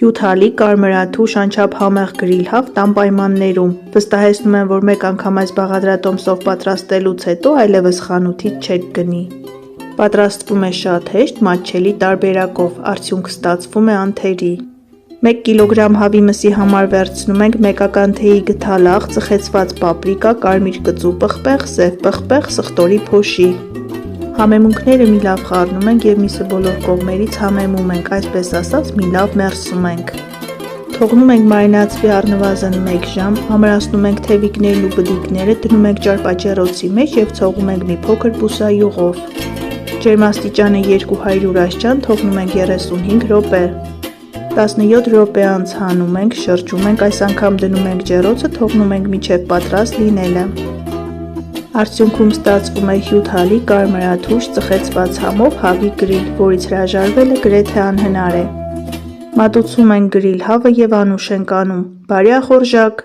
Հյութալի, կարմրաթուշ, անչափ համեղ գրիլ հավ տան պայմաններում։ Վստահեցնում եմ, որ մեկ անգամ այս բաղադրատոմսով պատրաստելուց հետո այլևս խանութից չեք գնի։ Պատրաստվում է շատ հեշտ, մատչելի տարբերակով, արդյունքը ստացվում է անթերի։ 1 կգ հավի մսի համար վերցնում ենք մեկական թեյի գդալախ, ծխեցված պապրիկա, կարմիր կծու պղպեղ, սև պղպեղ, սխտորի փոշի։ Համեմունքները մի լավ խառնում ենք և միսը բոլոր կողմերից համեմում ենք, այսպես ասած մի լավ մերսում ենք։ Թողնում ենք մարինացվի առնվազն 1 ժամ, ամրացնում ենք թևիկներն ու բդիկները, դնում ենք ճարպաճեռոցի մեջ և ցողում ենք մի փոքր բուսայուղով։ Ջերմաստիճանը 200 աստիճան, թողնում ենք 35 րոպե։ 17 րոպե անց հանում ենք, շրջում ենք, այս անգամ դնում ենք ջեռոցը, թողնում ենք մինչև պատրաստ լինելը։ Արդյունքում ստացվում է հյութալի, կարմրաթուշ, ծխեցված համով հավի գրիլ, որից հրաժարվելը գրեթե անհնար է։ Մատուցում ենք գրիլ հավը և անուշ ենք անում։ Բարի ախորժակ։